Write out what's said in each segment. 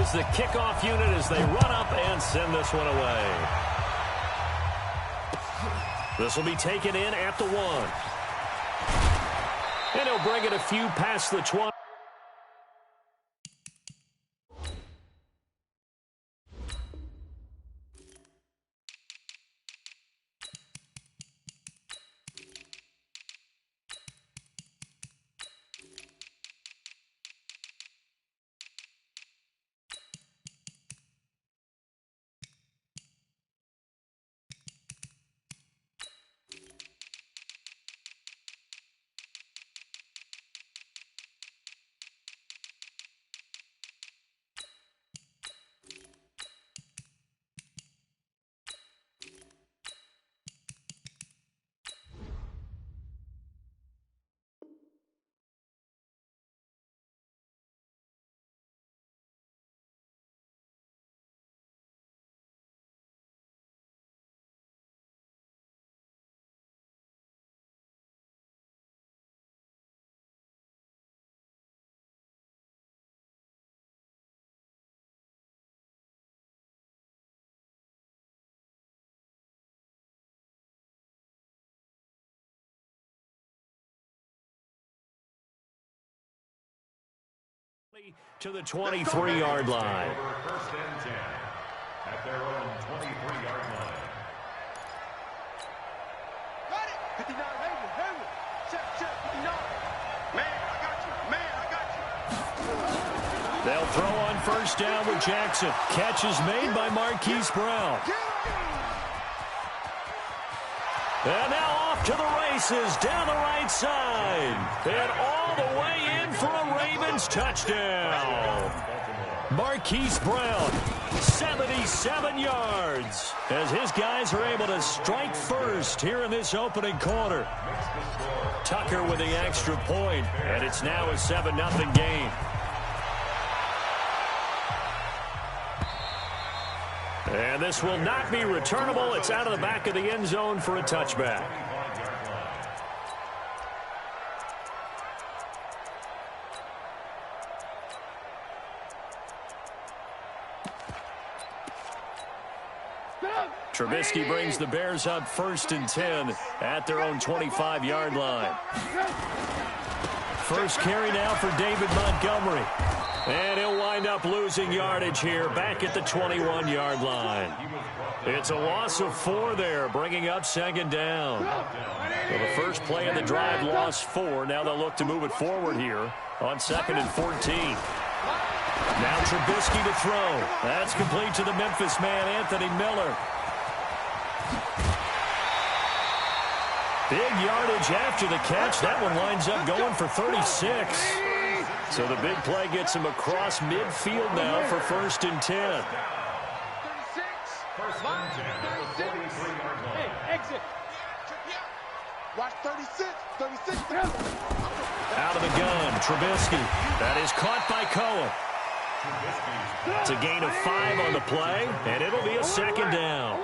is the kickoff unit as they run up and send this one away. This will be taken in at the 1. And he'll bring it a few past the 20. To the 23-yard line. First and 10 at their own 23-yard line. Got it. 59, Hayward. Check, 59. Man, I got you. They'll throw on first down with Jackson. Catch is made by Marquise Brown. And now off to the races down the right side. And all the way in for a Ravens touchdown. Marquise Brown, 77 yards, as his guys are able to strike first here in this opening quarter. Tucker with the extra point, and it's now a 7-0 game. And this will not be returnable. It's out of the back of the end zone for a touchback. Trubisky brings the Bears up first and 10 at their own 25-yard line. First carry now for David Montgomery. And he'll wind up losing yardage here back at the 21-yard line. It's a loss of 4 there, bringing up second down. Well, the first play of the drive lost 4. Now they'll look to move it forward here on 2nd and 14. Now Trubisky to throw. That's complete to the Memphis man, Anthony Miller. Big yardage after the catch. That one winds up going for 36. So the big play gets him across midfield now for first and 10. 36. First and 10. Hey, exit. Watch 36. 36. Out of the gun, Trubisky. That is caught by Cohen. It's a gain of 5 on the play, and it'll be a second down.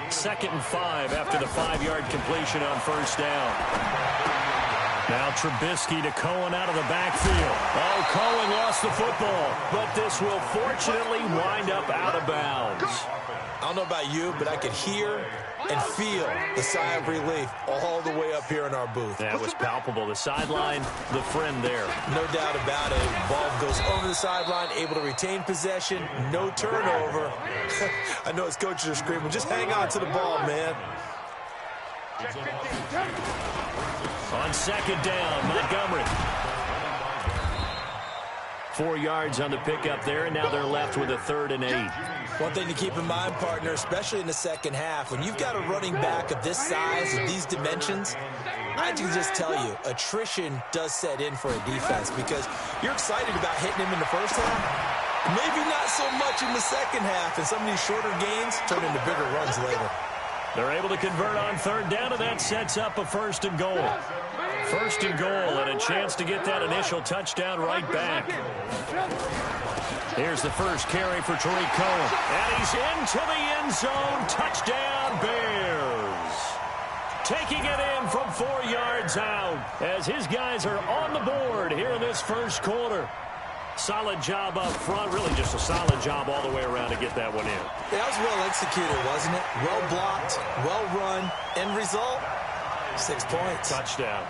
2nd and 5 after the 5-yard completion on first down. Now Trubisky to Cohen out of the backfield. Oh, Cohen lost the football, but this will fortunately wind up out of bounds. I don't know about you, but I could hear and feel the sigh of relief all the way up here in our booth. That was palpable. The sideline, the friend there. No doubt about it. Ball goes over the sideline, able to retain possession, no turnover. I know his coaches are screaming, just hang on to the ball, man. On second down, Montgomery. 4 yards on the pickup there, and now they're left with a 3rd and 8. One thing to keep in mind, partner, especially in the second half, when you've got a running back of this size, of these dimensions, I can just tell you, attrition does set in for a defense because you're excited about hitting him in the first half. Maybe not so much in the second half, and some of these shorter gains turn into bigger runs later. They're able to convert on 3rd down, and that sets up a 1st and goal. 1st and goal, and a chance to get that initial touchdown right back. Here's the first carry for Tariq Cohen. And he's into the end zone. Touchdown, Bears. Taking it in from 4 yards out as his guys are on the board here in this first quarter. Solid job up front. Really just a solid job all the way around to get that one in. That was well executed, wasn't it? Well blocked, well run. End result, 6 points. Touchdown.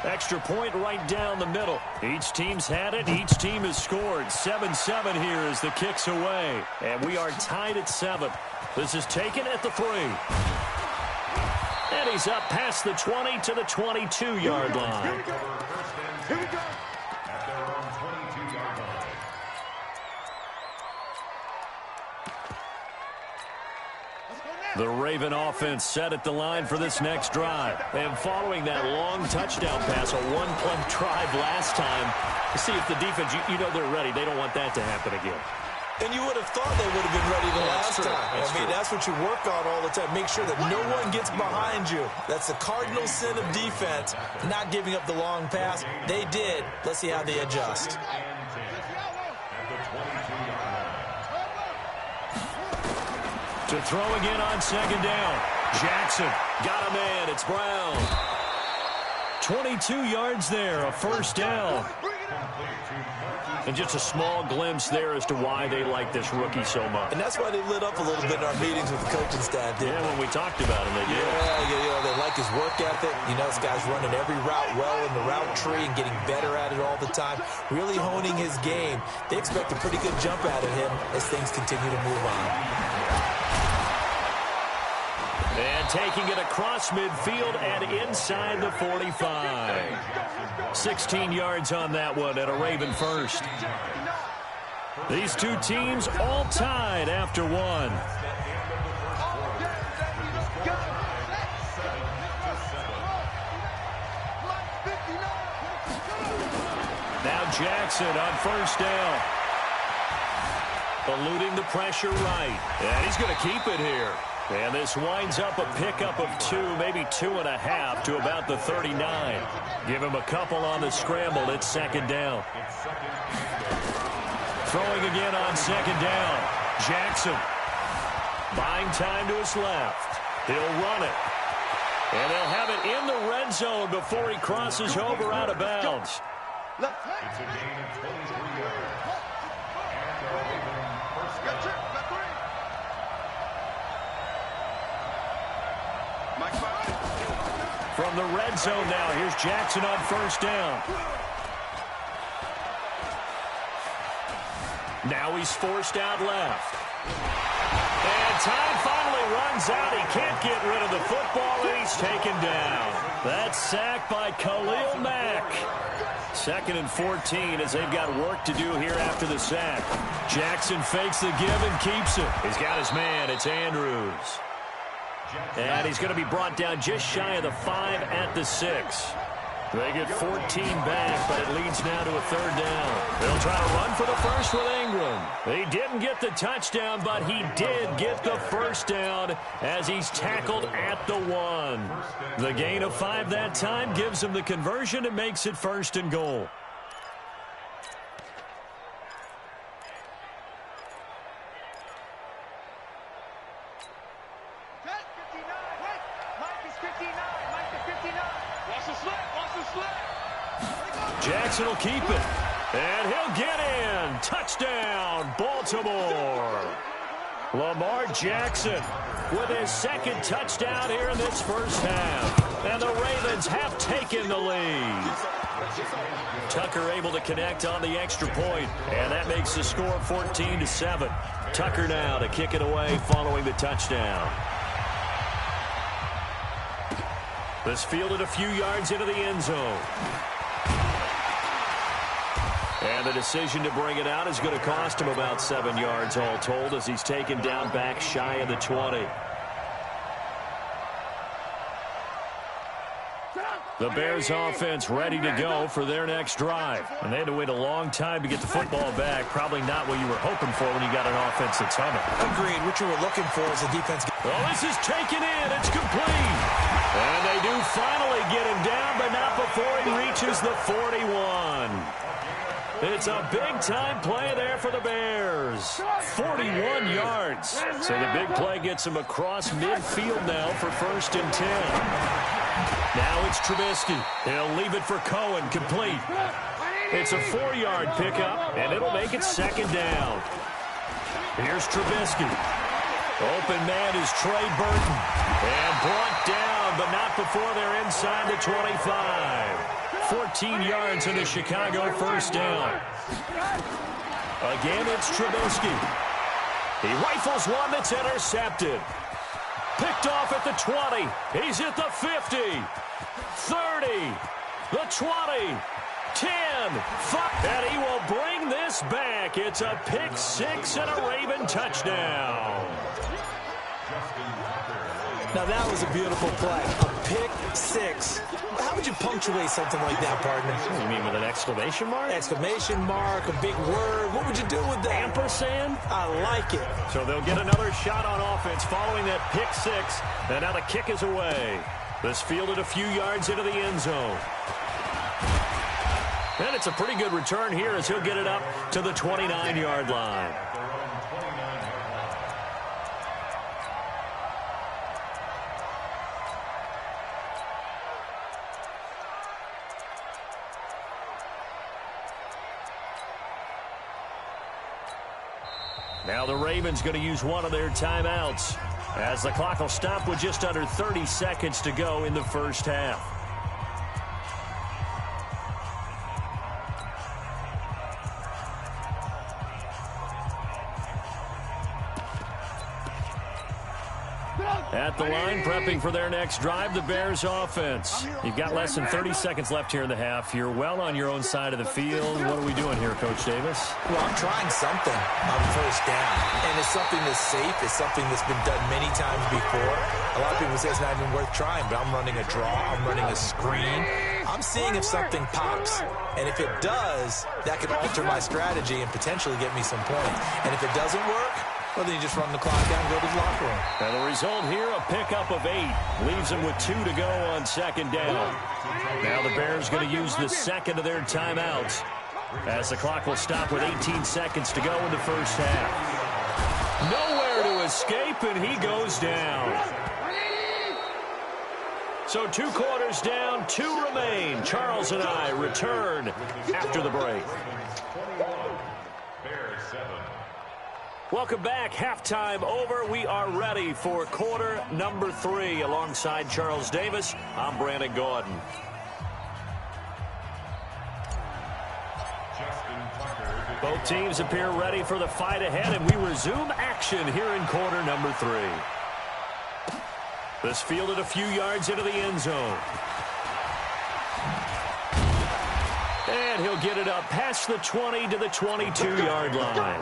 Extra point right down the middle. Each team's had it. Each team has scored. 7-7 here as the kick's away. And we are tied at 7. This is taken at the 3. And he's up past the 20 to the 22-yard line. Here we go. At their own 22-yard line. The Raven offense set at the line for this next drive. And following that long touchdown pass, a one-play drive last time, to see if the defense, you know they're ready. They don't want that to happen again. And you would have thought they would have been ready the last time. That's what you work on all the time. Make sure that no one gets behind you. That's the cardinal sin of defense, not giving up the long pass. They did. Let's see how they adjust. To throw again on second down. Jackson got a man. It's Brown. 22 yards there, a first down. And just a small glimpse there as to why they like this rookie so much. And that's why they lit up a little bit in our meetings with the coaching staff, didn't they? Yeah, when we talked about him, they did. Yeah, they like his work ethic. You know, this guy's running every route well in the route tree and getting better at it all the time, really honing his game. They expect a pretty good jump out of him as things continue to move on. And taking it across midfield and inside the 45. 16 yards on that one and a Raven first. These two teams all tied after one. Now Jackson on first down. Eluding the pressure right. And he's going to keep it here. And this winds up a pickup of 2, maybe 2.5 to about the 39. Give him a couple on the scramble. It's second down. Throwing again on second down. Jackson buying time to his left. He'll run it. And they'll have it in the red zone before he crosses over out of bounds. It's a gain of 23 yards. And the Raven first down. From the red zone now, here's Jackson on first down. Now he's forced out left. And time finally runs out. He can't get rid of the football, and he's taken down. That's sacked by Khalil Mack. 2nd and 14 as they've got work to do here after the sack. Jackson fakes the give and keeps it. He's got his man. It's Andrews. And he's going to be brought down just shy of the 5 at the 6. They get 14 back, but it leads now to a third down. They'll try to run for the first with Ingram. He didn't get the touchdown, but he did get the first down as he's tackled at the 1. The gain of 5 that time gives him the conversion and makes it 1st and goal. Jackson will keep it, and he'll get in. Touchdown, Baltimore. Lamar Jackson with his 2nd touchdown here in this first half. And the Ravens have taken the lead. Tucker able to connect on the extra point, and that makes the score 14-7. Tucker now to kick it away following the touchdown. This fielded a few yards into the end zone. And the decision to bring it out is going to cost him about 7 yards all told as he's taken down back shy of the 20. The Bears offense ready to go for their next drive. And they had to wait a long time to get the football back. Probably not what you were hoping for when you got an offense that's humming. Agreed. What you were looking for is a defense. Well, this is taken in. It's complete. And they do finally get him down, but not before he reaches the 41. It's a big-time play there for the Bears. 41 yards. So the big play gets him across midfield now for 1st and 10. Now it's Trubisky. He'll leave it for Cohen, complete. It's a 4-yard pickup, and it'll make it second down. Here's Trubisky. Open man is Trey Burton. And brought down, but not before they're inside the 25. 14 yards in a Chicago first down. Again, it's Trubisky. He rifles one that's intercepted. Picked off at the 20. He's at the 50. 30. The 20. 10. 5. And he will bring this back. It's a pick six and a Raven touchdown. Now, that was a beautiful play. A pick six. How would you punctuate something like that, partner? You mean with an exclamation mark? Exclamation mark, a big word. What would you do with that? Ampersand? I like it. So they'll get another shot on offense following that pick six. And now the kick is away. This fielded a few yards into the end zone. And it's a pretty good return here as he'll get it up to the 29-yard line. Now the Ravens going to use one of their timeouts as the clock will stop with just under 30 seconds to go in the first half. At the line, prepping for their next drive, the Bears offense. You've got less than 30 seconds left here in the half. You're well on your own side of the field. What are we doing here, Coach Davis? Well, I'm trying something on first down. And it's something that's safe. It's something that's been done many times before. A lot of people say it's not even worth trying, but I'm running a draw. I'm running a screen. I'm seeing if something pops. And if it does, that could alter my strategy and potentially get me some points. And if it doesn't work, well, then you just run the clock down and go to the locker room. And the result here, a pickup of 8. Leaves them with 2 to go on second down. Now the Bears going to use the second of their timeouts as the clock will stop with 18 seconds to go in the first half. Nowhere to escape, and he goes down. So 2 quarters down, 2 remain. Charles and I return after the break. Welcome back. Halftime over. We are ready for quarter number 3. Alongside Charles Davis, I'm Brandon Gordon. Both teams appear ready for the fight ahead, and we resume action here in quarter number 3. This fielded a few yards into the end zone. And he'll get it up past the 20 to the 22-yard line.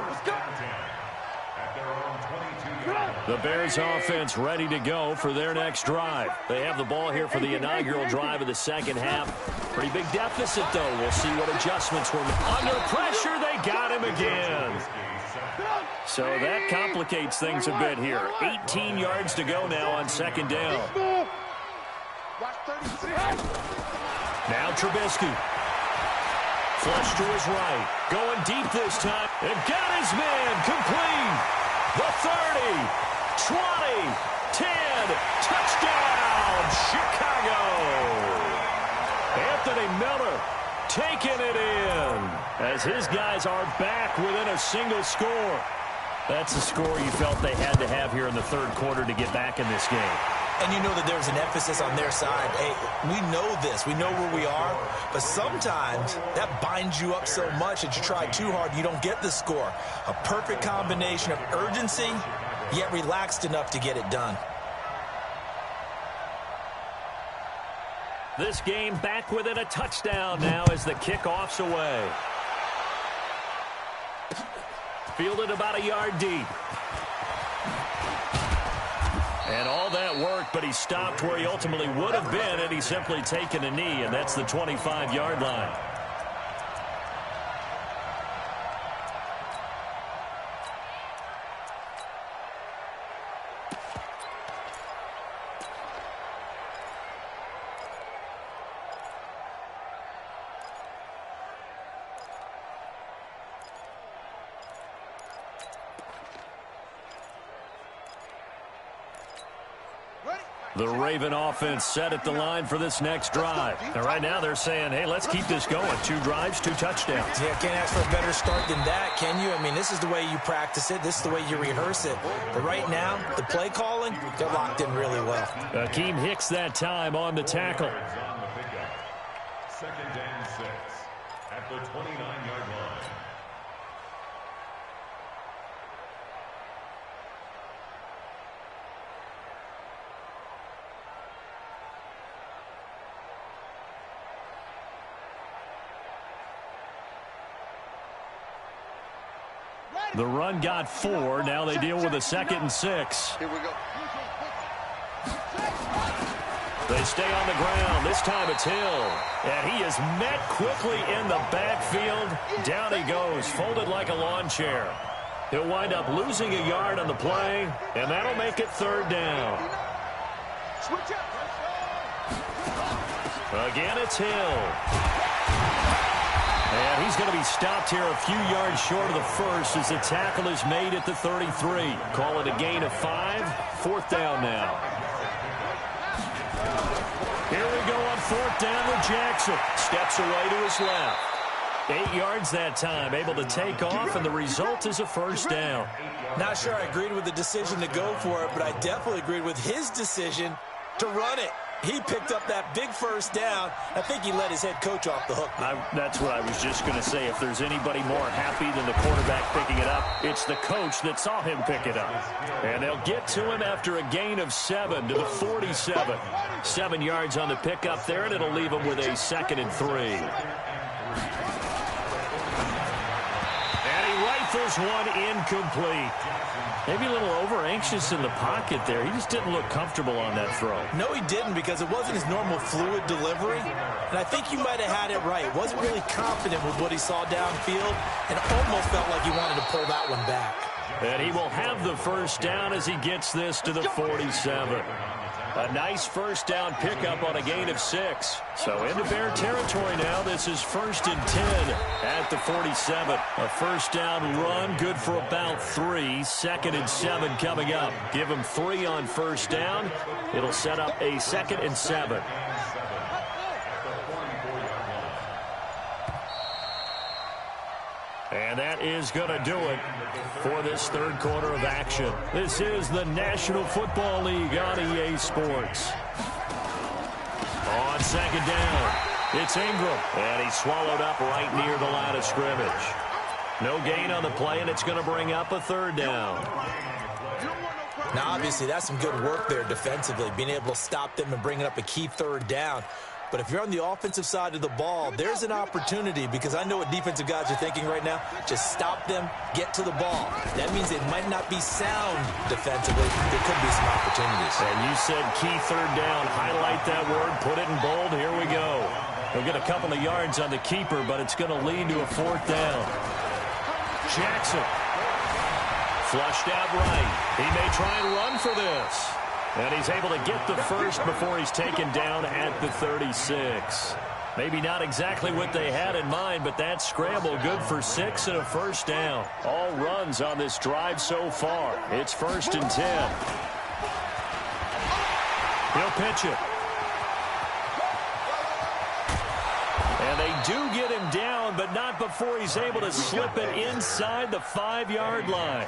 The Bears offense ready to go for their next drive. They have the ball here for the inaugural drive of the second half. Pretty big deficit, though. We'll see what adjustments were made. Under pressure, they got him again. So that complicates things a bit here. 18 yards to go now on second down. Now Trubisky. Flush to his right. Going deep this time. And got his man complete. The 30. 20, 10, touchdown, Chicago. Anthony Miller taking it in as his guys are back within a single score. That's a score you felt they had to have here in the third quarter to get back in this game. And you know that there's an emphasis on their side. Hey, we know this. We know where we are. But sometimes that binds you up so much that you try too hard, you don't get the score. A perfect combination of urgency, yet relaxed enough to get it done. This game back within a touchdown now as the kickoff's away. Fielded about a yard deep. And all that worked, but he stopped where he ultimately would have been, and he's simply taken a knee, and that's the 25-yard line. The Raven offense set at the line for this next drive. And right now they're saying, hey, let's keep this going. 2 drives, 2 touchdowns. Yeah, can't ask for a better start than that, can you? I mean, this is the way you practice it. This is the way you rehearse it. But right now, the play calling, they're locked in really well. Akeem Hicks that time on the tackle. Second and 6 at the 29-yard line. The run got 4. Now they deal with a 2nd and 6. Here we go. They stay on the ground. This time it's Hill. And he is met quickly in the backfield. Down he goes, folded like a lawn chair. He'll wind up losing a yard on the play, and that'll make it 3rd down. Again, it's Hill. And he's going to be stopped here a few yards short of the first as the tackle is made at the 33. Call it a gain of 5. 4th down now. Here we go on 4th down with Jackson. Steps away to his left. 8 yards that time, able to take off, and the result is a 1st down. Not sure I agreed with the decision to go for it, but I definitely agreed with his decision to run it. He picked up that big 1st down. I think he let his head coach off the hook. That's what I was just going to say. If there's anybody more happy than the quarterback picking it up, it's the coach that saw him pick it up. And they'll get to him after a gain of 7 to the 47. 7 yards on the pickup there, and it'll leave him with a 2nd and 3. And he rifles one incomplete. Maybe a little over-anxious in the pocket there. He just didn't look comfortable on that throw. No, he didn't, because it wasn't his normal fluid delivery. And I think you might have had it right. Wasn't really confident with what he saw downfield and almost felt like he wanted to pull that one back. And he will have the 1st down as he gets this to the 47. A nice 1st down pickup on a gain of 6. So into Bear territory now. This is 1st and 10 at the 47. A 1st down run, good for about 3. 2nd and 7 coming up. Give him 3 on 1st down. It'll set up a 2nd and 7. And that is going to do it for this 3rd quarter of action. This is the National Football League on EA Sports. On 2nd down, it's Ingram. And he's swallowed up right near the line of scrimmage. No gain on the play, and it's going to bring up a 3rd down. Now, obviously, that's some good work there defensively, being able to stop them and bringing up a key 3rd down. But if you're on the offensive side of the ball, there's an opportunity, because I know what defensive guys are thinking right now. Just stop them, get to the ball. That means they might not be sound defensively. There could be some opportunities. And you said key 3rd down. Highlight that word. Put it in bold. Here we go. He'll get a couple of yards on the keeper, but it's going to lead to a 4th down. Jackson. Flushed out right. He may try and run for this. And he's able to get the 1st before he's taken down at the 36. Maybe not exactly what they had in mind, but that scramble good for 6 and a 1st down. All runs on this drive so far. It's 1st and 10. He'll pitch it. And they do get him down, but not before he's able to slip it inside the 5-yard line.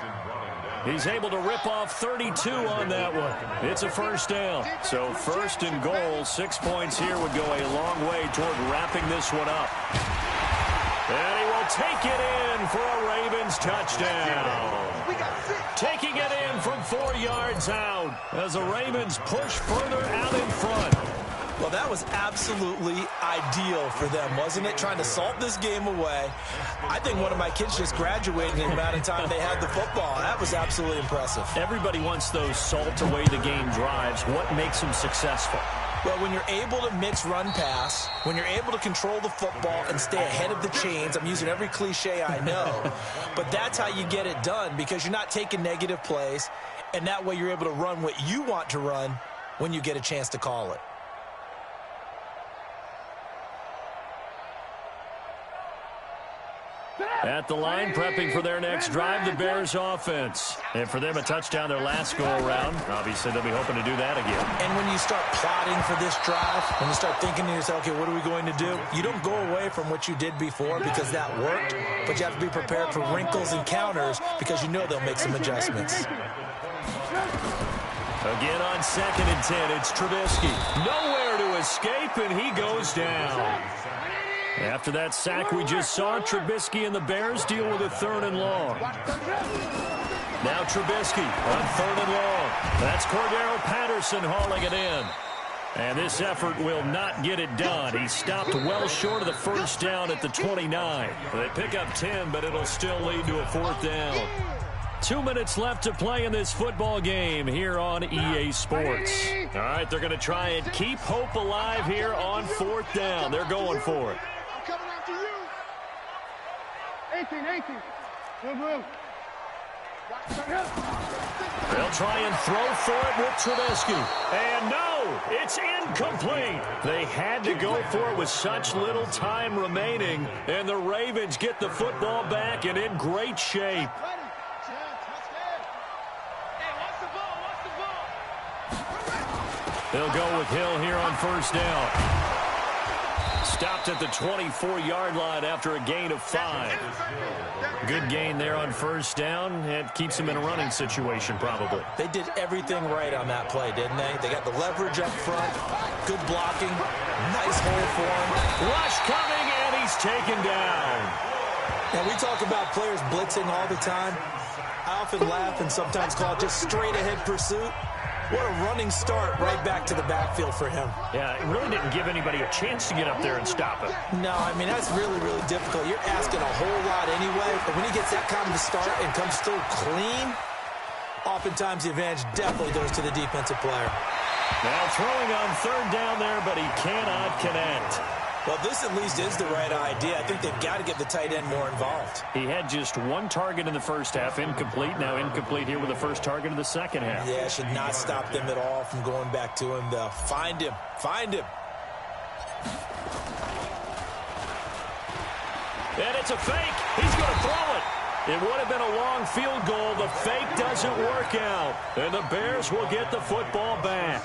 He's able to rip off 32 on that one. It's a 1st down. So 1st and goal, 6 points here would go a long way toward wrapping this one up. And he will take it in for a Ravens touchdown. Taking it in from 4 yards out as the Ravens push further out in front. Well, that was absolutely ideal for them, wasn't it? Trying to salt this game away. I think one of my kids just graduated in the amount of time they had the football. That was absolutely impressive. Everybody wants those salt away the game drives. What makes them successful? Well, when you're able to mix run pass, when you're able to control the football and stay ahead of the chains, I'm using every cliche I know, but that's how you get it done, because you're not taking negative plays, and that way you're able to run what you want to run when you get a chance to call it. At the line, prepping for their next drive, the Bears offense. And for them, a touchdown their last go-around. Obviously, they'll be hoping to do that again. And when you start plotting for this drive, when you start thinking to yourself, okay, what are we going to do? You don't go away from what you did before because that worked, but you have to be prepared for wrinkles and counters because you know they'll make some adjustments. Again on 2nd and 10, it's Trubisky. Nowhere to escape, and he goes down. After that sack we just saw, Trubisky and the Bears deal with a 3rd and long. Now Trubisky on 3rd and long. That's Cordero Patterson hauling it in. And this effort will not get it done. He stopped well short of the first down at the 29. They pick up 10, but it'll still lead to a 4th down. 2 minutes left to play in this football game here on EA Sports. All right, they're going to try and keep hope alive here on 4th down. They're going for it. I'm coming after you. 18. Move. They'll try and throw for it with Trubisky. And no, it's incomplete. They had to go for it with such little time remaining. And the Ravens get the football back and in great shape. They'll go with Hill here on 1st down. Stopped at the 24-yard line after a gain of 5. Good gain there on 1st down. It keeps them in a running situation probably. They did everything right on that play, didn't they? They got the leverage up front, good blocking, nice hole for him. Rush coming, and he's taken down. And we talk about players blitzing all the time. I often laugh and sometimes call it just straight-ahead pursuit. What a running start right back to the backfield for him. Yeah, it really didn't give anybody a chance to get up there and stop him. No, I mean, that's really, really difficult. You're asking a whole lot anyway, but when he gets that kind of a start and comes through clean, oftentimes the advantage definitely goes to the defensive player. Now throwing on 3rd down there, but he cannot connect. Well, this at least is the right idea. I think they've got to get the tight end more involved. He had just 1 target in the first half, incomplete. Now incomplete here with the first target of the second half. Yeah, should not stop them at all from going back to him, though. Find him. And it's a fake. He's going to throw it. It would have been a long field goal. The fake doesn't work out. And the Bears will get the football back.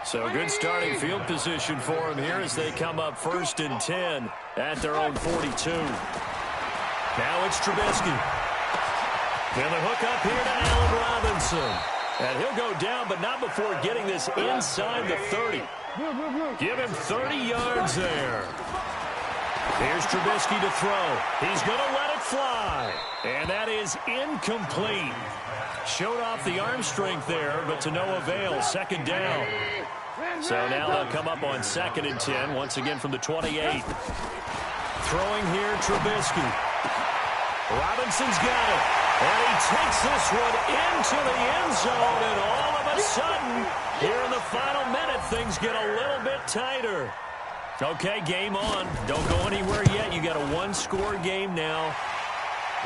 So good starting field position for them here as they come up 1st and 10 at their own 42. Now it's Trubisky. Then the hook up here to Allen Robinson. And he'll go down, but not before getting this inside the 30. Give him 30 yards there. Here's Trubisky to throw. He's going to let it fly. And that is incomplete. Showed off the arm strength there, but to no avail. 2nd down. So now they'll come up on 2nd and 10, once again from the 28. Throwing here, Trubisky. Robinson's got it. And he takes this one into the end zone, and all of a sudden, here in the final minute, things get a little bit tighter. Okay, game on. Don't go anywhere yet. You got a 1-score game now.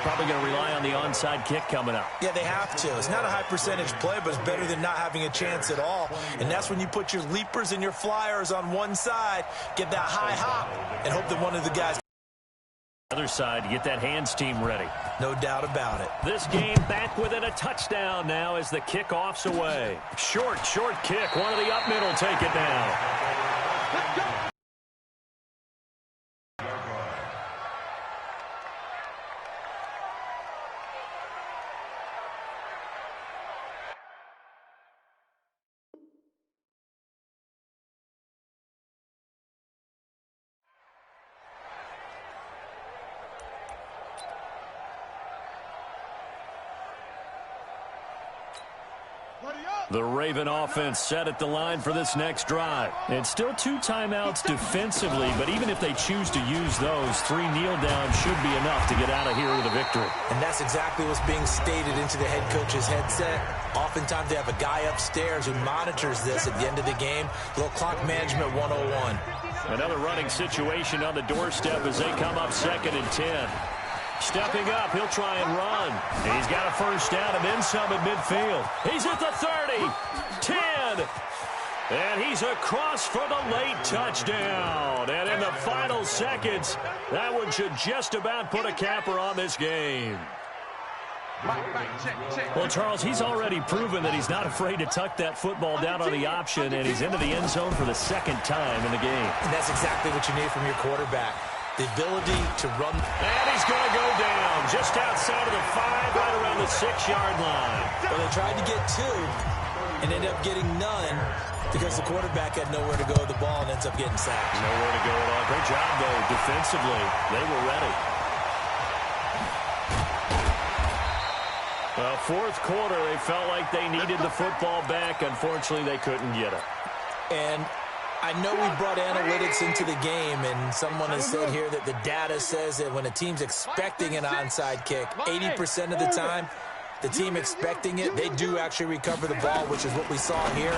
Probably going to rely on the onside kick coming up. Yeah, they have to. It's not a high percentage play, but it's better than not having a chance at all. And that's when you put your leapers and your flyers on one side, get that high hop, and hope that one of the guys... Other side to get that hands team ready. No doubt about it. This game back within a touchdown now as the kickoff's away. Short kick. One of the up middle take it down. The Raven offense set at the line for this next drive. And still 2 timeouts defensively, but even if they choose to use those, 3 kneel downs should be enough to get out of here with a victory. And that's exactly what's being stated into the head coach's headset. Oftentimes they have a guy upstairs who monitors this at the end of the game. A little clock management 101. Another running situation on the doorstep as they come up 2nd and 10. Stepping up, he'll try and run. He's got a first down and then some at midfield. He's at the 30, 10, And he's across for the late touchdown. And in the final seconds, that one should just about put a capper on this game. Well, Charles, he's already proven that he's not afraid to tuck that football down on the option, and he's into the end zone for the second time in the game. And that's exactly what you need from your quarterback, the ability to run. And he's going to go down just outside of the 5, right around the 6-yard line. Well, they tried to get 2 and ended up getting none because the quarterback had nowhere to go with the ball and ends up getting sacked. Nowhere to go at all. Great job, though, defensively. They were ready. Well, fourth quarter, they felt like they needed the football back. Unfortunately, they couldn't get it. And I know we brought analytics into the game, and someone has said here that the data says that when a team's expecting an onside kick, 80% of the time, the team expecting it, they do actually recover the ball, which is what we saw here.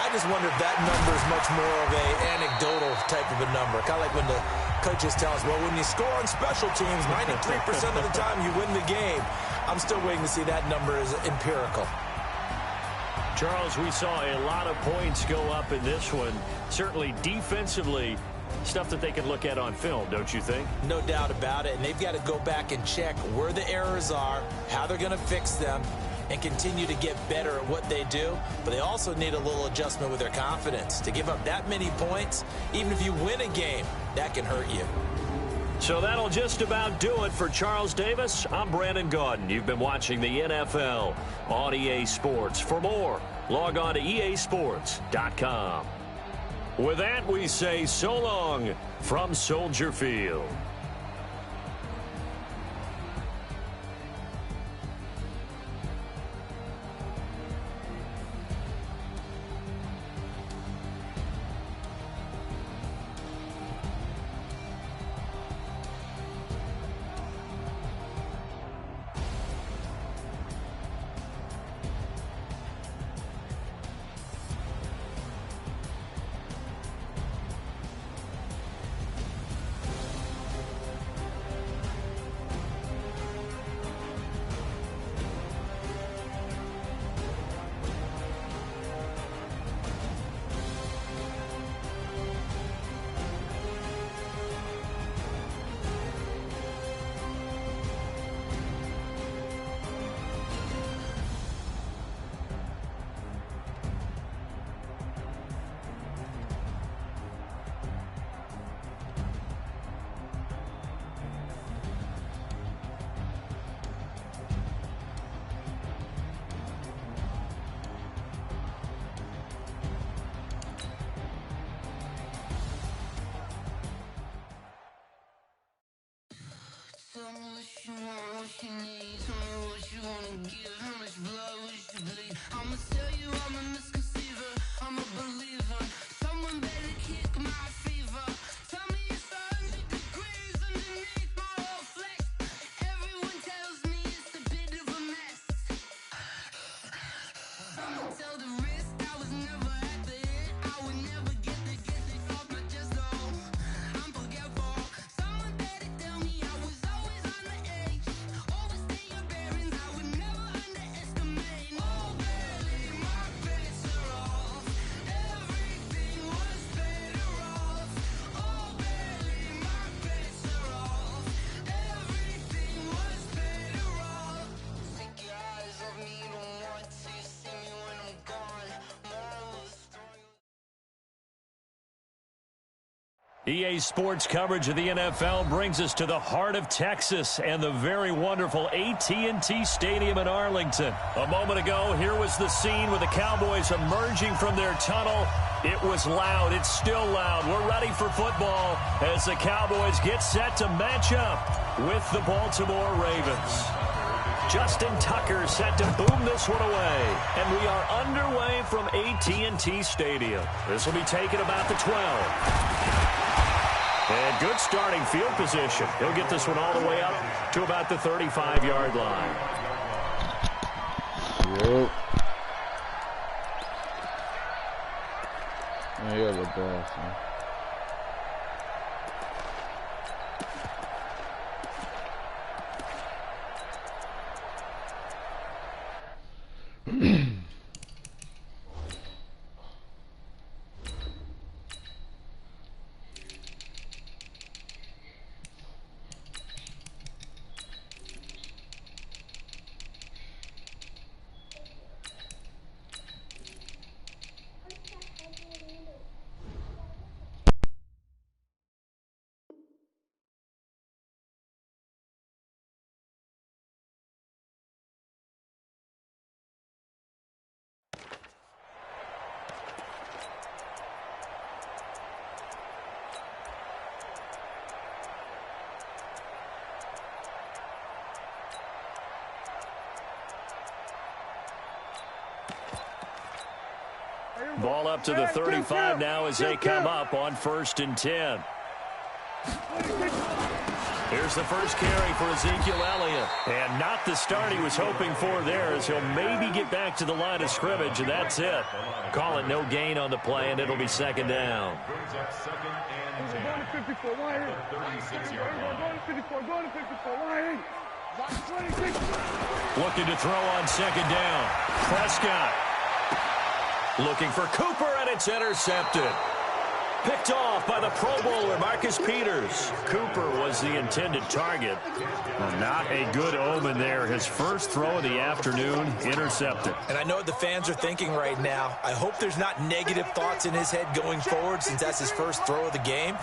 I just wonder if that number is much more of an anecdotal type of a number. Kind of like when the coaches tell us, well, when you score on special teams, 93% of the time you win the game. I'm still waiting to see that number is empirical. Charles, we saw a lot of points go up in this one. Certainly defensively, stuff that they can look at on film, don't you think? No doubt about it. And they've got to go back and check where the errors are, how they're going to fix them, and continue to get better at what they do. But they also need a little adjustment with their confidence. To give up that many points, even if you win a game, that can hurt you. So that'll just about do it for Charles Davis. I'm Brandon Gaudin. You've been watching the NFL on EA Sports. For more, log on to easports.com. With that, we say so long from Soldier Field. Tell me what you want, what you need. Tell me what you wanna give. How much blood would you bleed? I'ma tell you I'm a misconceiver. I'm a believer. Someone better kick my fever. Tell me it's 100 degrees underneath my whole flesh. Everyone tells me it's a bit of a mess. I'ma tell the risk I was never at the end. I would never get this off my chest though. I'm forgetful. Someone better tell me I was always on the edge. Overstay your bearings, I would never underestimate. Oh, barely my bets are off. Everything was better off. Oh, barely my bets are off. Everything was better off. Take your eyes off me, don't want to see me when I'm gone. Moral of the story. EA Sports coverage of the NFL brings us to the heart of Texas and the very wonderful AT&T Stadium in Arlington. A moment ago, here was the scene with the Cowboys emerging from their tunnel. It was loud. It's still loud. We're ready for football as the Cowboys get set to match up with the Baltimore Ravens. Justin Tucker set to boom this one away. And we are underway from AT&T Stadium. This will be taken about the 12. And good starting field position. He'll get this one all the way up to about the 35-yard line. Yep. Yeah, you're the best, man. Ball up to the 35 now as they come up on 1st and 10. Here's the first carry for Ezekiel Elliott. And not the start he was hoping for there, as he'll maybe get back to the line of scrimmage, and that's it. Call it no gain on the play, and it'll be 2nd down. Brings up 2nd and 10. Going to 54, line. 36-yard line. Going to 54, going to 54, line. Looking to throw on 2nd down. Prescott looking for Cooper, and it's intercepted. Picked off by the Pro Bowler, Marcus Peters. Cooper was the intended target. Not a good omen there. His first throw of the afternoon, intercepted. And I know what the fans are thinking right now. I hope there's not negative thoughts in his head going forward, since that's his first throw of the game.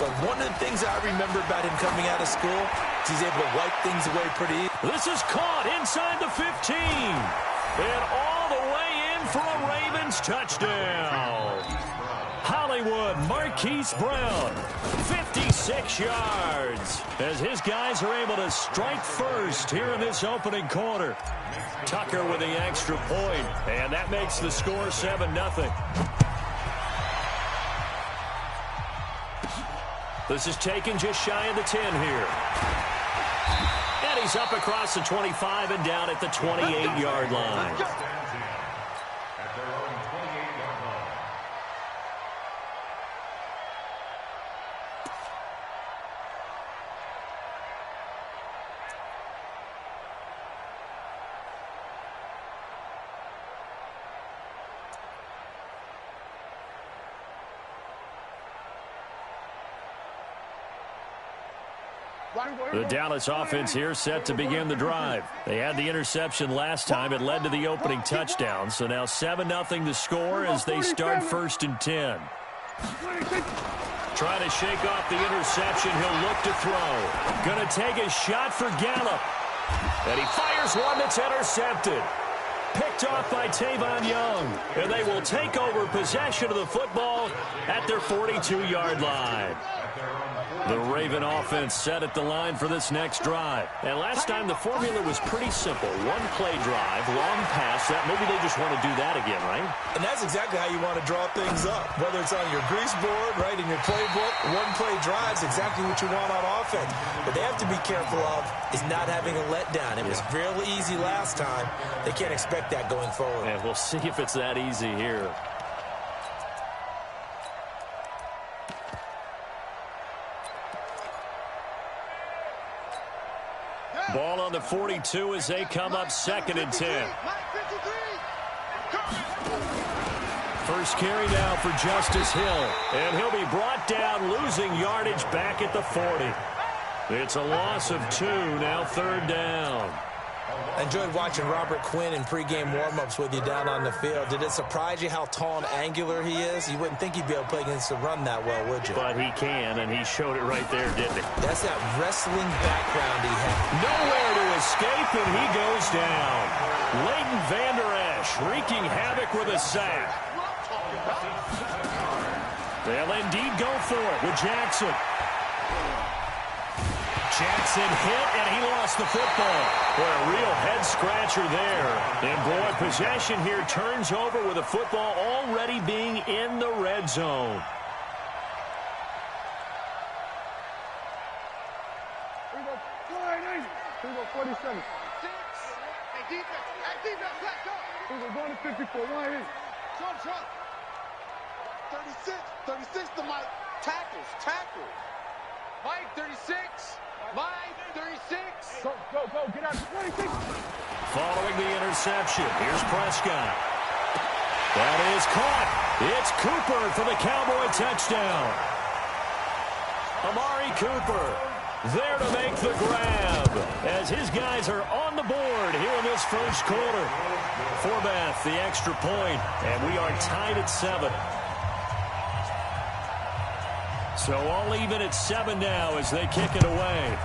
But one of the things that I remember about him coming out of school is he's able to wipe things away pretty easy. This is caught inside the 15. And all the way in for a Ravens touchdown. Hollywood Marquise Brown, 56 yards, as his guys are able to strike first here in this opening quarter. Tucker with the extra point, and that makes the score 7-0. This is taken just shy of the 10 here. And he's up across the 25 and down at the 28-yard line. At their own 28-yard line. The Dallas offense here set to begin the drive. They had the interception last time. It led to the opening touchdown. So now 7-0 the score as they start 1st and 10. Trying to shake off the interception. He'll look to throw. Going to take a shot for Gallup. And he fires one that's intercepted. Picked off by Tavon Young. And they will take over possession of the football at their 42-yard line. The Raven offense set at the line for this next drive. And last time the formula was pretty simple. One-play drive, long pass. Maybe they just want to do that again, right? And that's exactly how you want to draw things up. Whether it's on your grease board, right, in your playbook, one-play drives, exactly what you want on offense. But they have to be careful of is not having a letdown. It was real easy last time. They can't expect that going forward. And we'll see if it's that easy here. Ball on the 42 as they come up 2nd and 10. First carry now for Justice Hill. And he'll be brought down, losing yardage back at the 40. It's a loss of 2, now 3rd down. I enjoyed watching Robert Quinn in pregame warm-ups with you down on the field. Did it surprise you how tall and angular he is? You wouldn't think he'd be able to play against the run that well, would you? But he can, and he showed it right there, didn't he? That's that wrestling background he had. Nowhere to escape, and he goes down. Leighton Vander Esch wreaking havoc with a sack. They'll indeed go for it with Jackson. Jackson hit, and he lost the football. Boy, a real head-scratcher there. And, boy, possession here turns over with the football already being in the red zone. Here we go, 47. Hey, defense, let's go. Here we go, going to 54, line in. Shot. 36 to Mike. Tackles. Mike, 36. Mike, 36. Go, get out. 26. Following the interception, here's Prescott. That is caught. It's Cooper for the Cowboy touchdown. Amari Cooper there to make the grab as his guys are on the board here in this first quarter. Forbath, the extra point, and we are tied at 7. So all even at 7 now as they kick it away.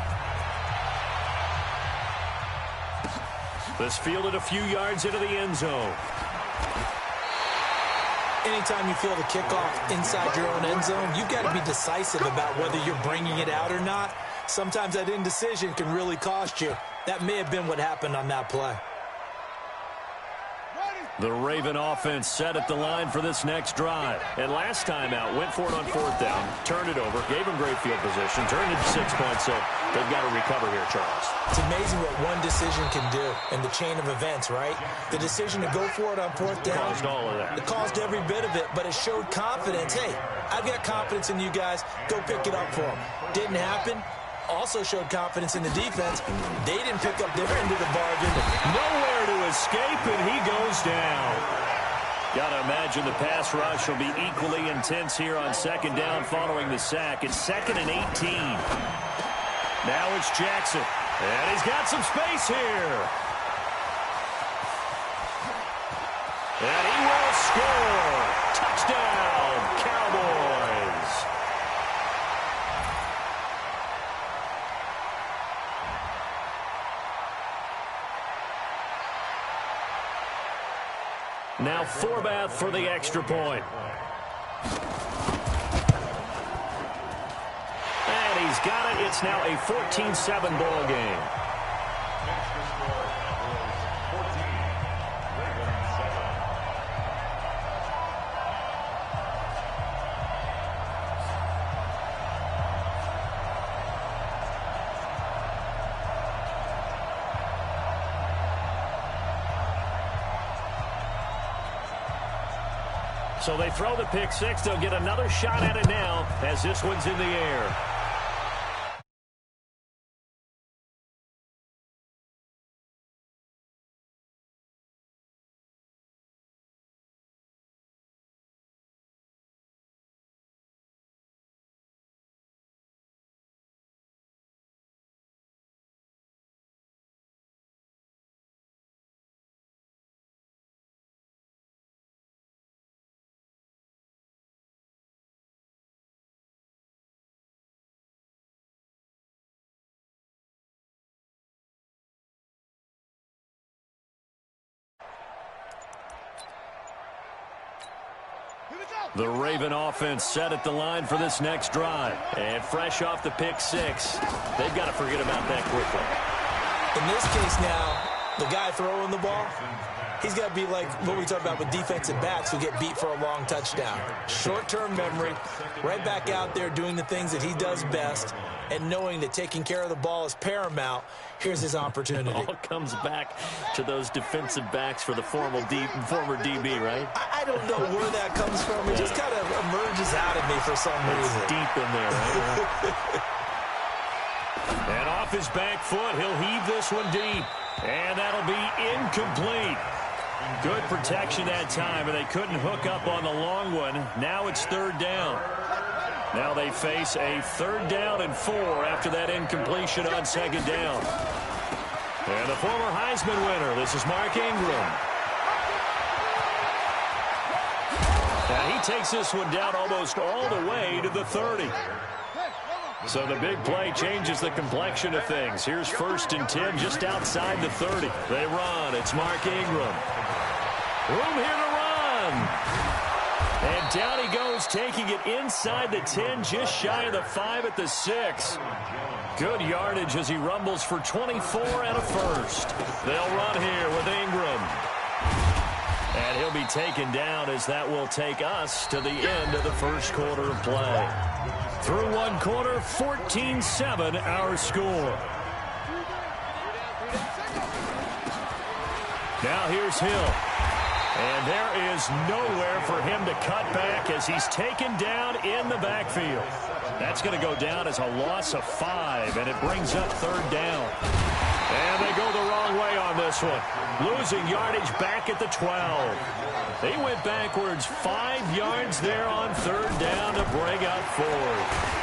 This fielded a few yards into the end zone. Anytime you feel the kickoff inside your own end zone, you've got to be decisive about whether you're bringing it out or not. Sometimes that indecision can really cost you. That may have been what happened on that play. Ready. The Raven offense set at the line for this next drive. And last time out, went for it on 4th down, turned it over, gave them great field position, turned it to 6 points, so they've got to recover here, Charles. It's amazing what one decision can do in the chain of events, right? The decision to go for it on 4th down. Caused all of that. It caused every bit of it, but it showed confidence. Hey, I've got confidence in you guys. Go pick it up for them. Didn't happen. Also showed confidence in the defense. They didn't pick up their end of the bargain. Nowhere to escape, and he goes down. Got to imagine the pass rush will be equally intense here on 2nd down following the sack. It's 2nd and 18. Now it's Jackson, and he's got some space here. And he will score. Touchdown, Cowboys. Now Forbath for the extra point. And he's got it. It's now a 14-7 ball game. Extra score is 14. Ravens 7. So they throw the pick six. They'll get another shot at it now as this one's in the air. The Raven offense set at the line for this next drive. And fresh off the pick six, they've got to forget about that quickly. In this case now, the guy throwing the ball, he's got to be like what we talked about with defensive backs who get beat for a long touchdown. Short-term memory, right back out there doing the things that he does best, and knowing that taking care of the ball is paramount. Here's his opportunity. It all comes back to those defensive backs for the former DB, right? I don't know where that comes from. It just kind of emerges out of me for some reason. It's deep in there, right? And off his back foot, he'll heave this one deep. And that'll be incomplete. Good protection that time, and they couldn't hook up on the long one. Now it's 3rd down. Now they face a 3rd down and 4 after that incompletion on 2nd down. And the former Heisman winner, this is Mark Ingram. And he takes this one down almost all the way to the 30. So the big play changes the complexion of things. Here's 1st and 10 just outside the 30. They run. It's Mark Ingram. Room here to run. And down he goes, taking it inside the 10, just shy of the 5 at the 6. Good yardage as he rumbles for 24 and a first. They'll run here with Ingram. And he'll be taken down as that will take us to the end of the first quarter of play. Through one quarter, 14-7 our score. Now here's Hill. And there is nowhere for him to cut back as he's taken down in the backfield. That's going to go down as a loss of 5, and it brings up 3rd down. And they go the wrong way on this one. Losing yardage back at the 12. They went backwards 5 yards there on 3rd down to bring up 4th.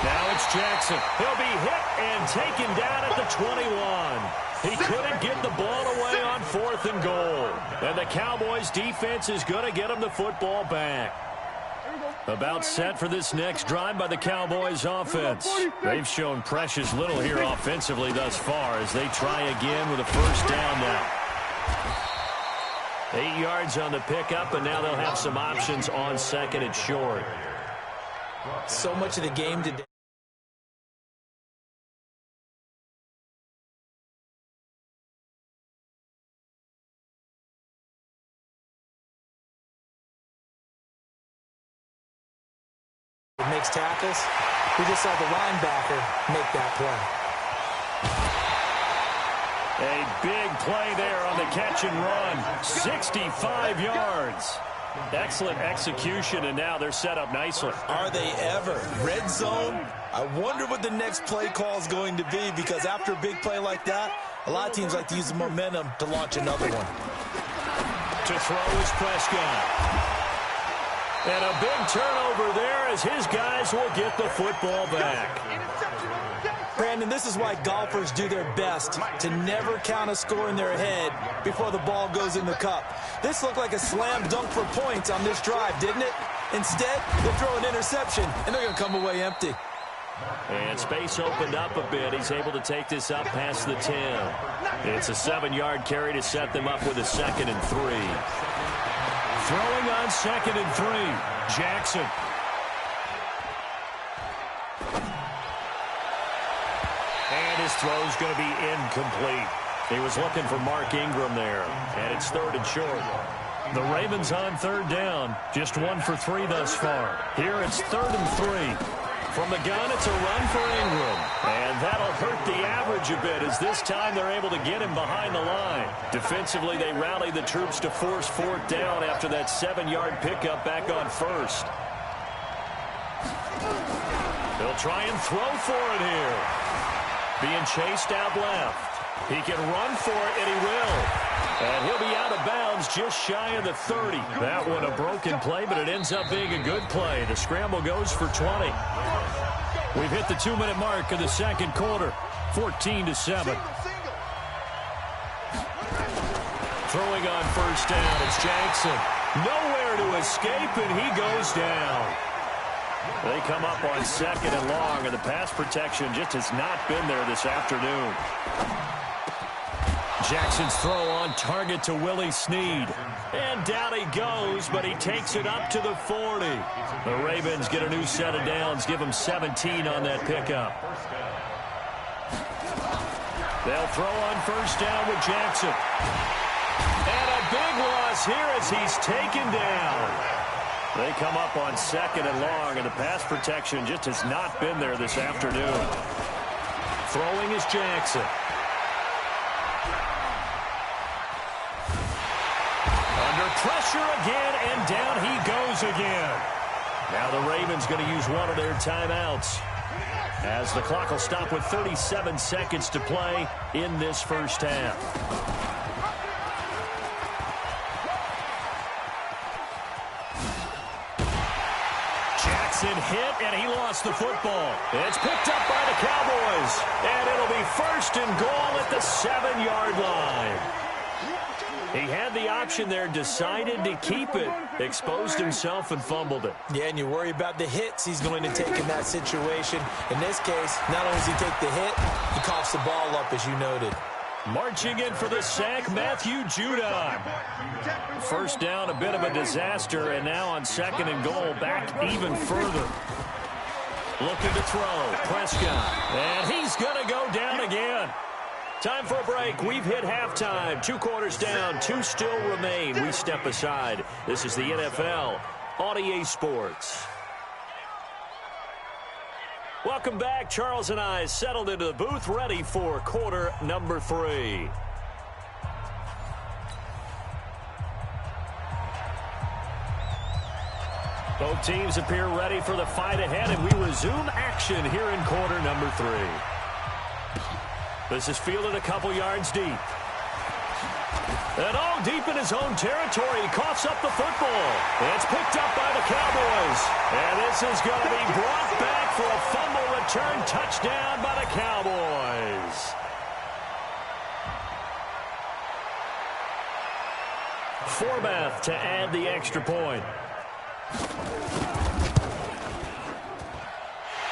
Now it's Jackson. He'll be hit and taken down at the 21. He couldn't get the ball away on 4th and goal. And the Cowboys defense is going to get him the football back. About set for this next drive by the Cowboys offense. They've shown precious little here offensively thus far as they try again with a 1st down now. 8 yards on the pickup, and now they'll have some options on 2nd and short. So much of the game today. makes tackles. We just saw the linebacker make that play. A big play there on the catch and run. 65 yards. Excellent execution, and now they're set up nicely. Are they ever? Red zone? I wonder what the next play call is going to be, because after a big play like that, a lot of teams like to use the momentum to launch another one. To throw is Prescott. And a big turnover there as his guys will get the football back. Brandon, this is why golfers do their best to never count a score in their head before the ball goes in the cup. This looked like a slam dunk for points on this drive, didn't it? Instead, they throw an interception, and they're going to come away empty. And space opened up a bit. He's able to take this up past the 10. It's a 7-yard carry to set them up with a 2nd and 3. Throwing on 2nd and 3. Jackson. And his throw's going to be incomplete. He was looking for Mark Ingram there, and it's 3rd and short. The Ravens on 3rd down, just 1 for 3 thus far. Here it's 3rd and 3. From the gun, it's a run for Ingram, and that'll hurt the average a bit as this time they're able to get him behind the line. Defensively, they rally the troops to force 4th down after that 7-yard pickup back on 1st. They'll try and throw for it here. Being chased out left. He can run for it, and he will. And he'll be out of bounds just shy of the 30. That one a broken play, but it ends up being a good play. The scramble goes for 20. We've hit the 2-minute mark of the 2nd quarter. 14-7. Throwing on 1st down, it's Jackson. Nowhere to escape, and he goes down. They come up on 2nd and long, and the pass protection just has not been there this afternoon. Jackson's throw on target to Willie Snead. And down he goes, but he takes it up to the 40. The Ravens get a new set of downs, give them 17 on that pickup. They'll throw on 1st down with Jackson. And a big loss here as he's taken down. They come up on 2nd and long, and the pass protection just has not been there this afternoon. Throwing is Jackson. Under pressure again, and down he goes again. Now the Ravens going to use one of their timeouts, as the clock will stop with 37 seconds to play in this 1st half. Hit, and he lost the football. It's picked up by the Cowboys, and it'll be 1st and goal at the 7-yard line. He had the option there, decided to keep it, exposed himself and fumbled it. Yeah, and you worry about the hits he's going to take in that situation. In this case, not only does he take the hit, he coughs the ball up, as you noted. Marching in for the sack, Matthew Judon. 1st down, a bit of a disaster, and now on 2nd and goal, back even further. Looking to throw, Prescott, and he's going to go down again. Time for a break. We've hit halftime. 2 quarters down, 2 still remain. We step aside. This is the NFL on EA Sports. Welcome back. Charles and I settled into the booth, ready for quarter number 3. Both teams appear ready for the fight ahead, and we resume action here in quarter number 3. This is fielded a couple yards deep. And all deep in his own territory, he coughs up the football. It's picked up by the Cowboys. And this is going to be brought back for a fumble return touchdown by the Cowboys. Forbath to add the extra point.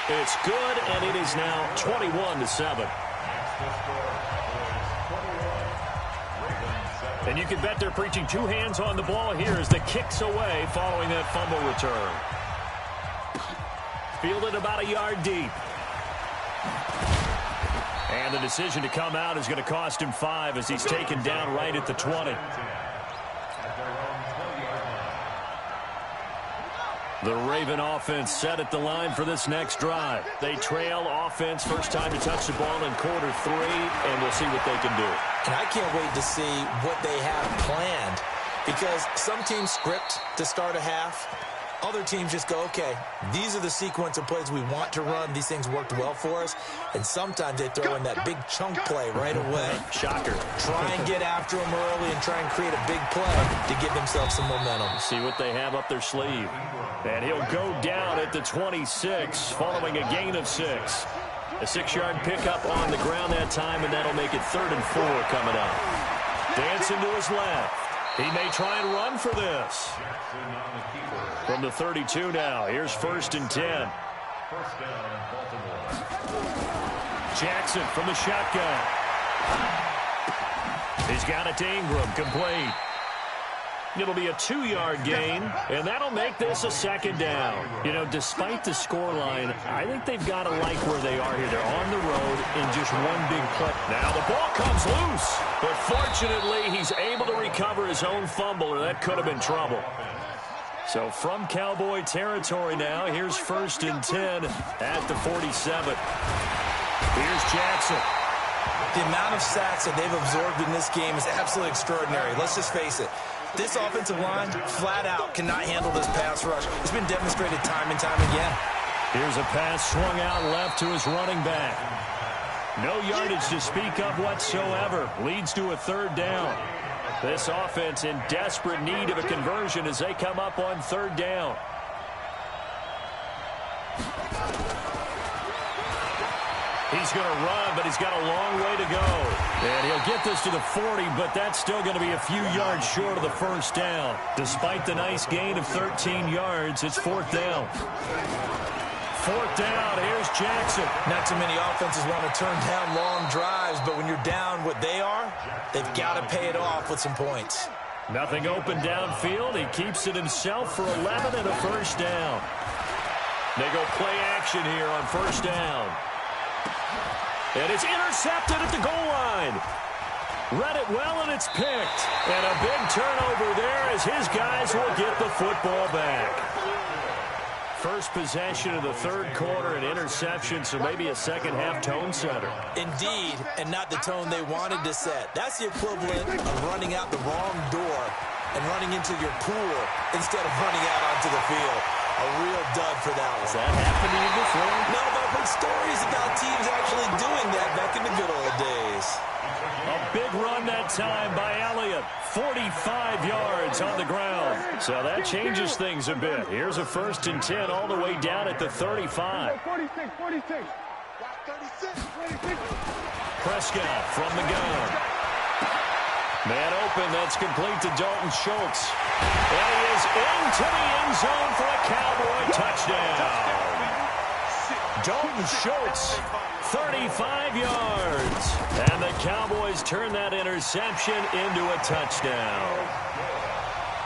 It's good, and it is now 21-7. And you can bet they're preaching 2 hands on the ball here as the kick's away following that fumble return. Fielded about a yard deep. And the decision to come out is going to cost him 5 as he's taken down right at the 20. The Raven offense set at the line for this next drive. They trail offense first time to touch the ball in quarter 3, and we'll see what they can do. And I can't wait to see what they have planned, because some teams script to start a half. Other teams just go, okay, these are the sequence of plays we want to run. These things worked well for us. And sometimes they throw in that big chunk play right away. Shocker. Try and get after them early and try and create a big play to give themselves some momentum. See what they have up their sleeve. And he'll go down at the 26 following a gain of 6. A 6-yard pickup on the ground that time, and that'll make it 3rd and 4 coming up. Dancing to his left. He may try and run for this. From the 32 now, here's 1st and 10. First down, Baltimore. Jackson from the shotgun. He's got it to Ingram, complete. It'll be a 2-yard gain, and that'll make this a 2nd down. You know, despite the scoreline, I think they've got to like where they are here. They're on the road in just one big play. Now the ball comes loose, but fortunately he's able to recover his own fumble, or that could have been trouble. So from Cowboy territory now, here's 1st and 10 at the 47. Here's Jackson. The amount of sacks that they've absorbed in this game is absolutely extraordinary. Let's just face it. This offensive line, flat out, cannot handle this pass rush. It's been demonstrated time and time again. Here's a pass swung out left to his running back. No yardage to speak of whatsoever. Leads to a 3rd down. This offense in desperate need of a conversion as they come up on 3rd down. He's going to run, but he's got a long way to go. And he'll get this to the 40, but that's still going to be a few yards short of the 1st down. Despite the nice gain of 13 yards, it's 4th down. 4th down, here's Jackson. Not too many offenses want to turn down long drives, but when you're down what they are, they've got to pay it off with some points. Nothing open downfield. He keeps it himself for 11 and a 1st down. They go play action here on 1st down. And it's intercepted at the goal line. Read it well, and it's picked. And a big turnover there as his guys will get the football back. First possession of the 3rd quarter, an interception, so maybe a second-half tone setter. Indeed, and not the tone they wanted to set. That's the equivalent of running out the wrong door and running into your pool instead of running out onto the field. A real dud for that one. Has that happened to you before? No, but I've heard stories about teams actually doing that back in the good old days. A big run that time by Elliott. 45 yards on the ground. So that changes things a bit. Here's a 1st and 10 all the way down at the 35. 46. Prescott from the gun. Man open, that's complete to Dalton Schultz. And he is into the end zone for a Cowboy touchdown. Dalton Schultz, 35 yards. And the Cowboys turn that interception into a touchdown.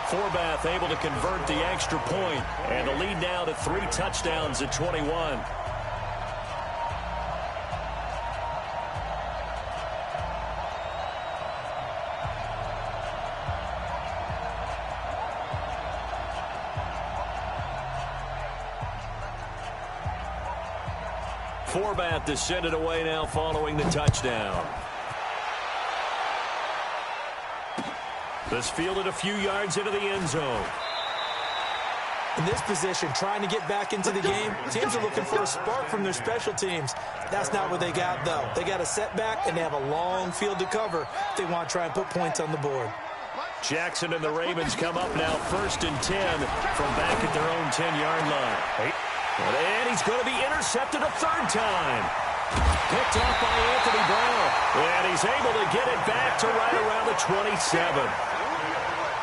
Forbath able to convert the extra point, and the lead now to 3 touchdowns at 21. Forbath to send it away now following the touchdown. This fielded a few yards into the end zone. In this position, trying to get back into the game, teams are looking for a spark from their special teams. That's not what they got, though. They got a setback, and they have a long field to cover if they want to try and put points on the board. Jackson and the Ravens come up now 1st and 10 from back at their own 10-yard line. And he's going to be intercepted a 3rd time. Picked off by Anthony Brown. And he's able to get it back to right around the 27.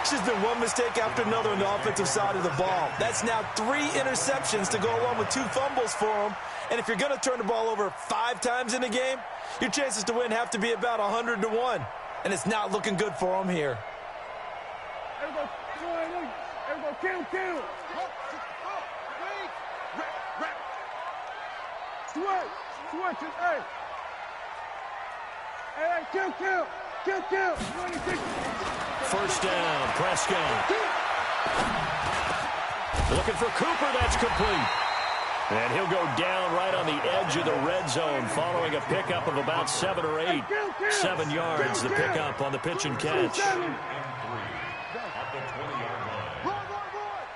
It's just been one mistake after another on the offensive side of the ball. That's now 3 interceptions to go along with 2 fumbles for him. And if you're going to turn the ball over 5 times in a game, your chances to win have to be about 100 to 1. And it's not looking good for him here. Everybody, kill. Switch it, hey. Hey, kill. 1st down, Prescott. Looking for Cooper. That's complete. And he'll go down right on the edge of the red zone following a pickup of about 7 or 8. 7 yards, the pickup on the pitch and catch. At the 20-yard line.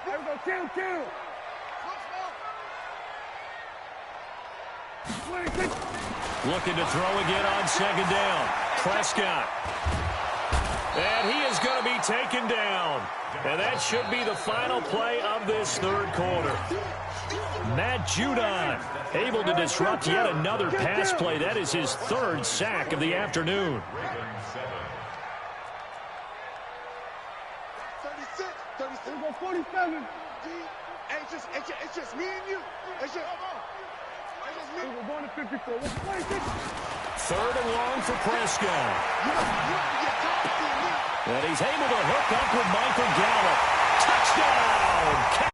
There we go, kill. Looking to throw again on 2nd down. Prescott. And he is going to be taken down. And that should be the final play of this 3rd quarter. Matt Judon able to disrupt yet another pass play. That is his 3rd sack of the afternoon. 36, 47. It's just me and you. It's just me. We're going to 54. 3rd and long for Prescott. And he's able to hook up with Michael Gallup. Touchdown,